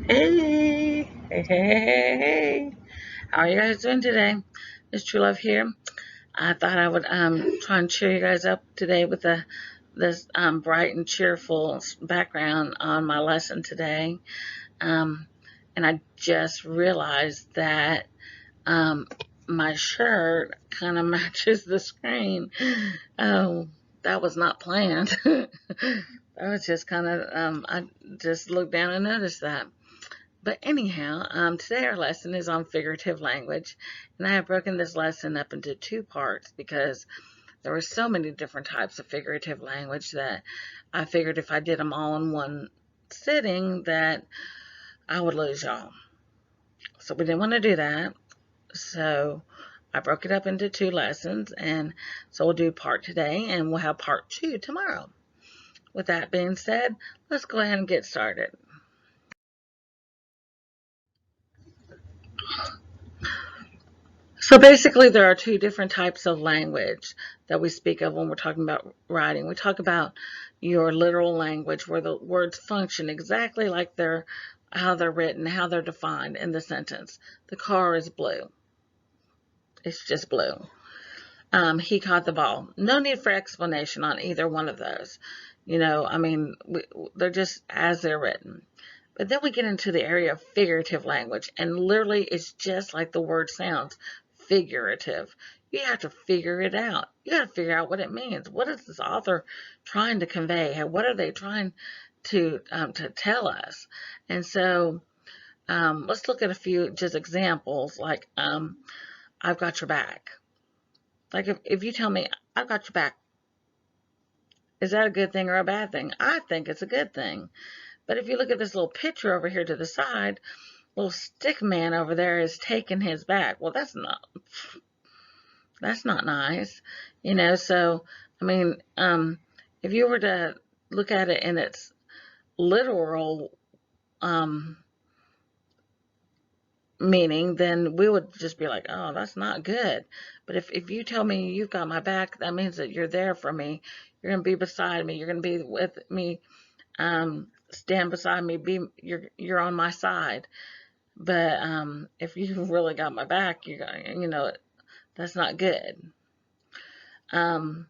Hey, hey, hey, hey, hey. How are you guys doing today? It's True Love here. I thought I would try and cheer you guys up today with this bright and cheerful background on my lesson today. Um, and I just realized that um, my shirt kind of matches the screen. Oh, that was not planned. That was just kind of I just looked down and noticed that. But anyhow, today our lesson is on figurative language, and I have broken this lesson up into two parts because there were so many different types of figurative language that I figured if I did them all in one sitting that I would lose y'all. So we didn't want to do that. So I broke it up into two lessons, and so we'll do part today, and we'll have part two tomorrow. With that being said, let's go ahead and get started. So basically, there are two different types of language that we speak of when we're talking about writing. We talk about your literal language, where the words function exactly like how they're written, how they're defined in the sentence. The car is blue. It's just blue. He caught the ball. No need for explanation on either one of those. I mean, they're just as they're written. But then we get into the area of figurative language, and literally it's just like the word sounds, figurative. You have to figure it out. You got to figure out what it means. What is this author trying to convey? What are they trying to tell us? And so let's look at a few just examples, like I've got your back. Like if you tell me, I've got your back, is that a good thing or a bad thing? I think it's a good thing. But if you look at this little picture over here to the side, little stick man over there is taking his back. Well, that's not nice, So I mean, if you were to look at it in its literal um, meaning, then we would just be like, oh, that's not good. But if you tell me you've got my back, that means that you're there for me. You're gonna be beside me. You're gonna be with me. Stand beside me. You're on my side. But if you really got my back, that's not good. Um,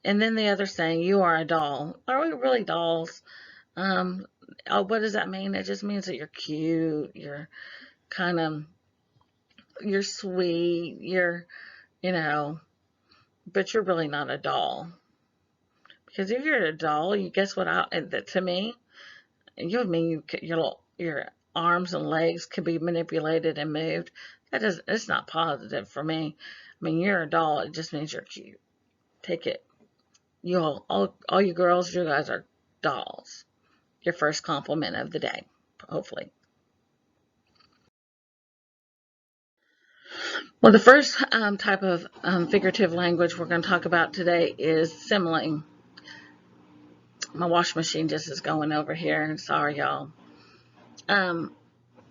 and then the other saying, you are a doll. Are we really dolls? Um, what does that mean? It just means that you're cute. Kind of, you're sweet. You know, but you're really not a doll. Because if you're a doll, you guess what? To me, you would mean your arms and legs could be manipulated and moved. It's not positive for me. I mean, you're a doll. It just means you're cute. Take it. All you girls, you guys are dolls. Your first compliment of the day, hopefully. Well, the first type of figurative language we're going to talk about today is simile. My washing machine just is going over here. Sorry, y'all. Um,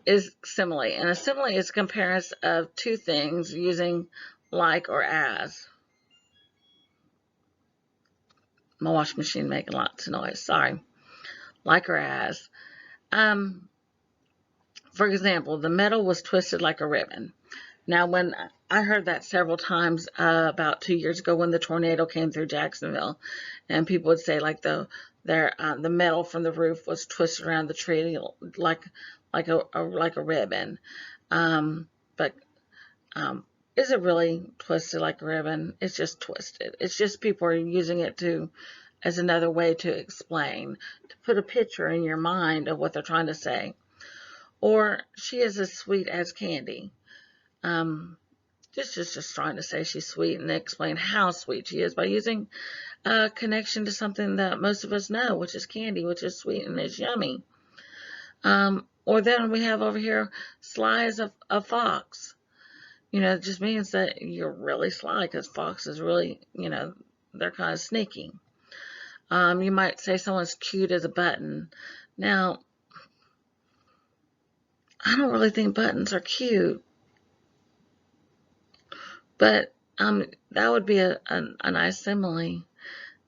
is simile. And a simile is a comparison of two things using like or as. My washing machine making lots of noise. Sorry. Like or as. Um, for example, the metal was twisted like a ribbon. Now, when I heard that several times about 2 years ago when the tornado came through Jacksonville, and people would say like the metal from the roof was twisted around the tree like a ribbon. But is it really twisted like a ribbon? It's just twisted. It's just people are using it as another way to explain, to put a picture in your mind of what they're trying to say. Or she is as sweet as candy. Um, just trying to say she's sweet and explain how sweet she is by using a connection to something that most of us know, which is candy, which is sweet and is yummy. Or then we have over here, sly as a fox. It just means that you're really sly because foxes really, they're kind of sneaky. You might say someone's cute as a button. Now, I don't really think buttons are cute, but that would be a nice simile.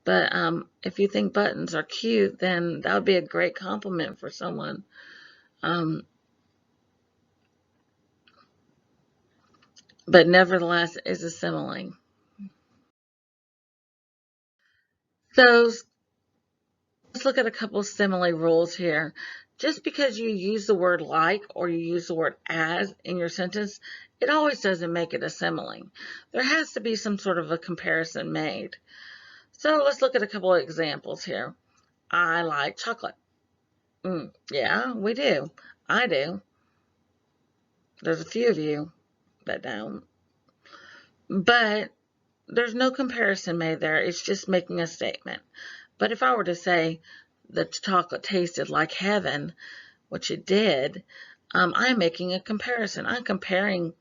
But if you think buttons are cute, then that would be a great compliment for someone. Um, but nevertheless is a simile. So let's look at a couple of simile rules here. Just because you use the word like or you use the word as in your sentence, it always doesn't make it a simile. There has to be some sort of a comparison made. So let's look at a couple of examples here. I like chocolate. Yeah, we do. I do. There's a few of you that don't. But there's no comparison made there. It's just making a statement. But if I were to say the chocolate tasted like heaven, which it did, I'm making a comparison. I'm comparing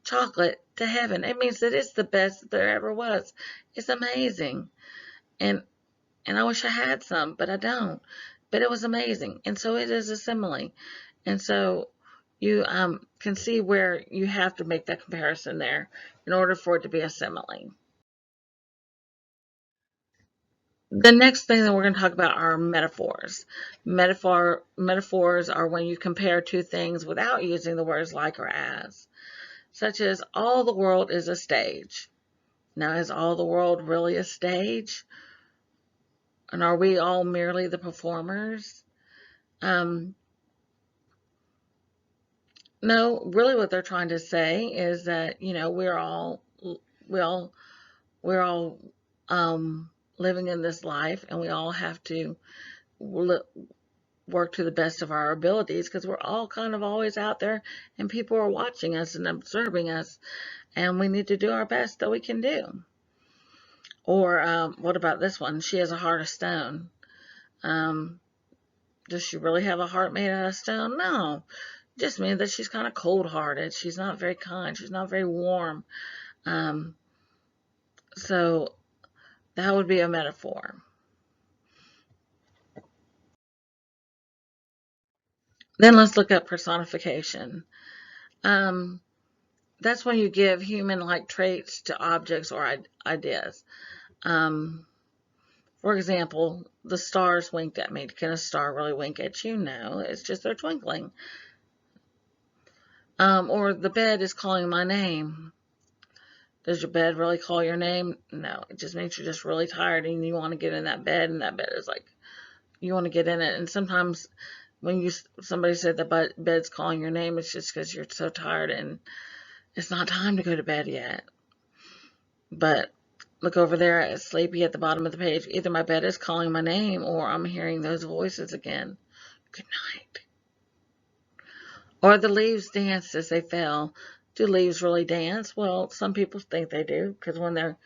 chocolate to heaven. It means that it's the best there ever was. It's amazing. And I wish I had some, but I don't. But it was amazing. And so it is a simile. And so you can see where you have to make that comparison there in order for it to be a simile. The next thing that we're going to talk about are metaphors. Metaphors are when you compare two things without using the words like or as, such as all the world is a stage. Now, is all the world really a stage? And are we all merely the performers? Um, no, really what they're trying to say is that, we all, we're all living in this life, and we all have to work to the best of our abilities because we're all kind of always out there and people are watching us and observing us, and we need to do our best that we can do. Or what about this one? She has a heart of stone. Um, does she really have a heart made out of stone? No. It just means that she's kind of cold-hearted. She's not very kind. She's not very warm. Um, so that would be a metaphor. Then let's look at personification. Um, that's when you give human-like traits to objects or ideas. Um, for example, the stars winked at me. Can a star really wink at you? No, it's just they're twinkling. Or the bed is calling my name. Does your bed really call your name? No, it just means you're just really tired and you want to get in that bed, and that bed is like, you want to get in it. And sometimes when somebody said the bed's calling your name, it's just because you're so tired and it's not time to go to bed yet. But look over there at Sleepy at the bottom of the page. Either my bed is calling my name or I'm hearing those voices again. Good night. Or the leaves danced as they fell. Do leaves really dance? Well, some people think they do because when they're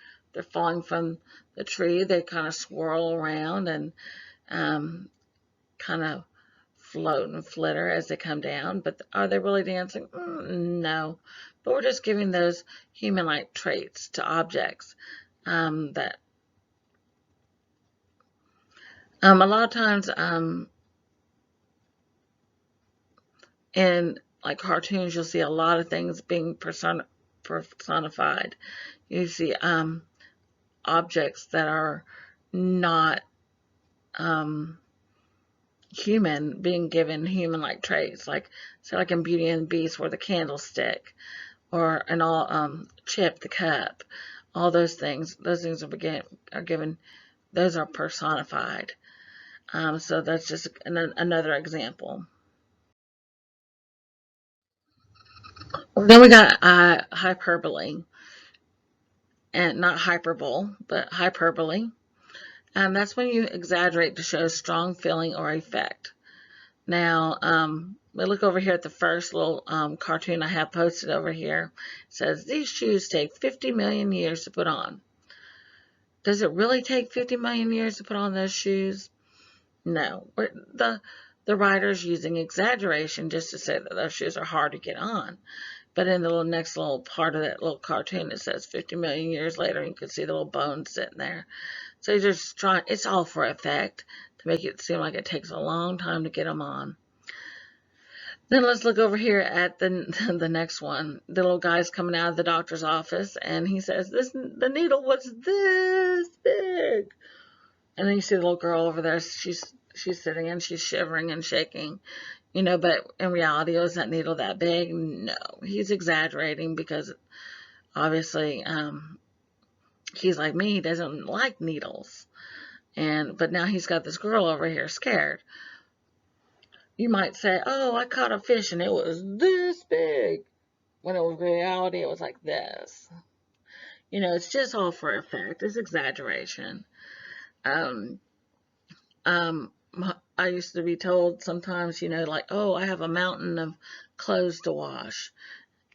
falling from the tree, they kind of swirl around and kind of float and flitter as they come down. But are they really dancing? No. But we're just giving those human-like traits to objects that a lot of times in like cartoons, you'll see a lot of things being personified. You see objects that are not human being given human-like traits, like say like in Beauty and the Beast, where the candlestick, or an all Chip the cup, all those things. Those things are given. Those are personified. So that's just another example. Then we got hyperbole, and not hyperbole, but hyperbole. And that's when you exaggerate to show strong feeling or effect. Now, we look over here at the first little cartoon I have posted over here. It says, these shoes take 50 million years to put on. Does it really take 50 million years to put on those shoes? No. The writer's using exaggeration just to say that those shoes are hard to get on. But in the next little part of that little cartoon, it says 50 million years later, you can see the little bones sitting there. So you're just trying, it's all for effect to make it seem like it takes a long time to get them on. Then let's look over here at the next one. The little guy's coming out of the doctor's office, and he says, the needle was this big. And then you see the little girl over there. She's she's sitting and she's shivering and shaking, but in reality, is that needle that big? No, he's exaggerating because obviously, he's like me, he doesn't like needles. But now he's got this girl over here scared. You might say, oh, I caught a fish and it was this big. When in reality, it was like this. It's just all for effect. It's exaggeration. Um, um, I used to be told sometimes, like, oh, I have a mountain of clothes to wash.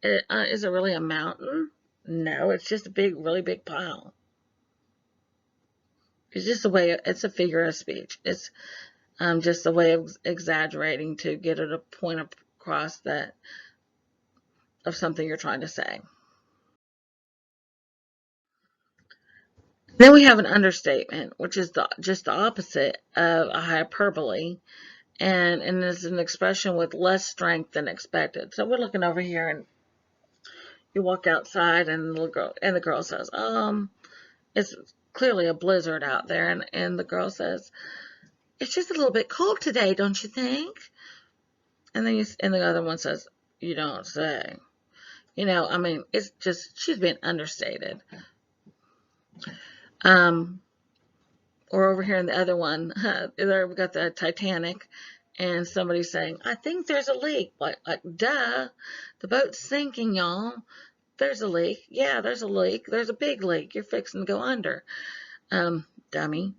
Is it really a mountain? No, it's just a big, really big pile. It's just it's a figure of speech. It's just a way of exaggerating to get at a point across of something you're trying to say. Then we have an understatement, which is just the opposite of a hyperbole, and is an expression with less strength than expected. So we're looking over here, and you walk outside, and the girl says, it's clearly a blizzard out there, and the girl says, it's just a little bit cold today, don't you think? And the other one says, you don't say. It's just, she's being understated. Or over here in the other one, there we got the Titanic, and somebody's saying, I think there's a leak. Like, duh, the boat's sinking, y'all. There's a leak. Yeah, there's a leak. There's a big leak. You're fixing to go under. Dummy.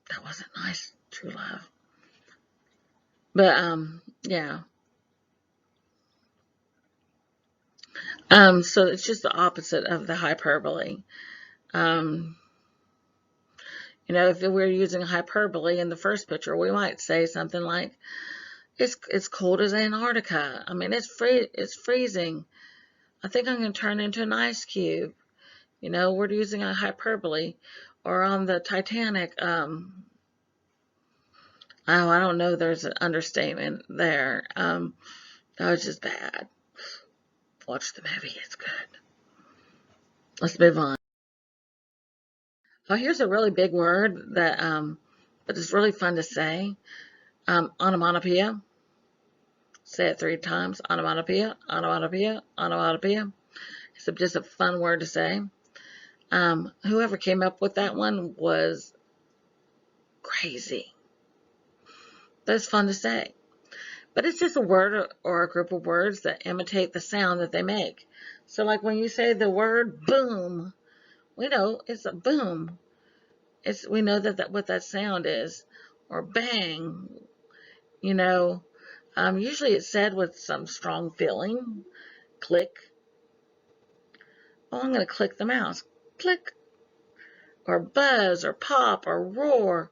That wasn't nice, true love. But, yeah. So it's just the opposite of the hyperbole. If we're using hyperbole in the first picture, we might say something like, it's cold as Antarctica. It's freezing. I think I'm going to turn into an ice cube. We're using a hyperbole. Or on the Titanic, I don't know, there's an understatement there. That was just bad. Watch the movie, it's good. Let's move on. Oh, here's a really big word that but it's really fun to say. Onomatopoeia. Say it 3 times. Onomatopoeia, onomatopoeia, onomatopoeia. It's just a fun word to say. Whoever came up with that one was crazy. That's fun to say. But it's just a word or a group of words that imitate the sound that they make. So like when you say the word boom, we know it's a boom. We know that what that sound is. Or bang. Usually it's said with some strong feeling. Click. Oh, I'm going to click the mouse. Click. Or buzz, or pop, or roar,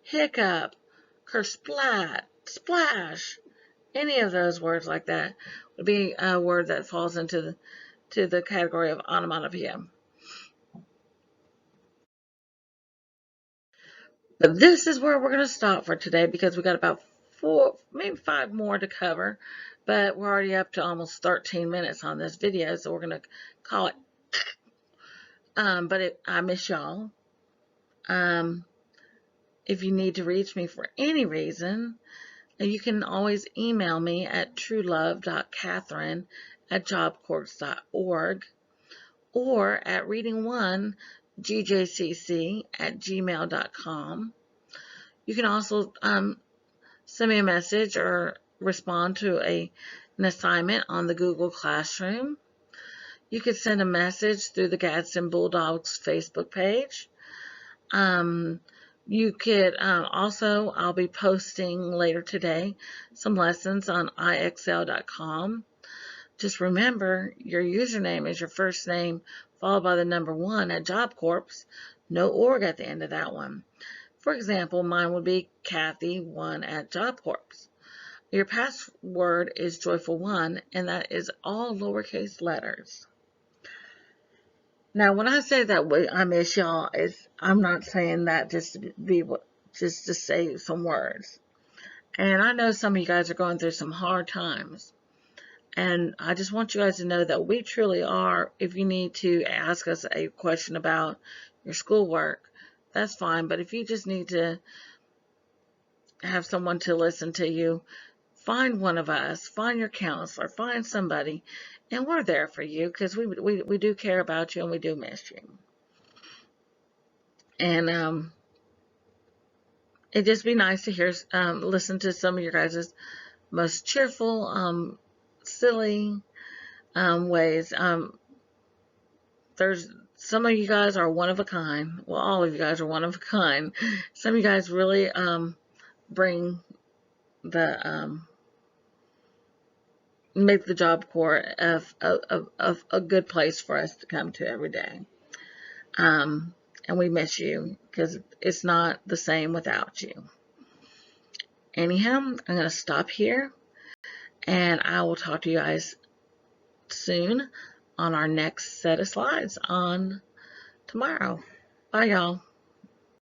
hiccup, kersplat, splash. Any of those words like that would be a word that falls into the category of onomatopoeia. But this is where we're going to stop for today because we got about 4, maybe 5 more to cover. But we're already up to almost 13 minutes on this video, so we're going to call it. I miss y'all. If you need to reach me for any reason, you can always email me at truelove.catherine@jobcorps.org or at reading1gjcc@gmail.com. You can also send me a message or respond to an assignment on the Google Classroom. You could send a message through the Gadsden Bulldogs Facebook page. You could also, I'll be posting later today some lessons on IXL.com. Just remember, your username is your first name followed by the number 1 at Job Corps. No org at the end of that one. For example, mine would be Kathy1 at Job Corps. Your password is Joyful1, and that is all lowercase letters. Now, when I say that I miss y'all, I'm not saying that just to say some words. And I know some of you guys are going through some hard times. And I just want you guys to know that we truly are. If you need to ask us a question about your schoolwork, that's fine. But if you just need to have someone to listen to you, find one of us, find your counselor, find somebody, and we're there for you because we do care about you and we do miss you. And it'd just be nice to hear, listen to some of your guys' most cheerful, silly ways. There's some of you guys are one of a kind. Well, all of you guys are one of a kind. Some of you guys really bring the make the Job Corps of a good place for us to come to every day. And we miss you because it's not the same without you. Anyhow, I'm going to stop here, and I will talk to you guys soon on our next set of slides on tomorrow. Bye, y'all.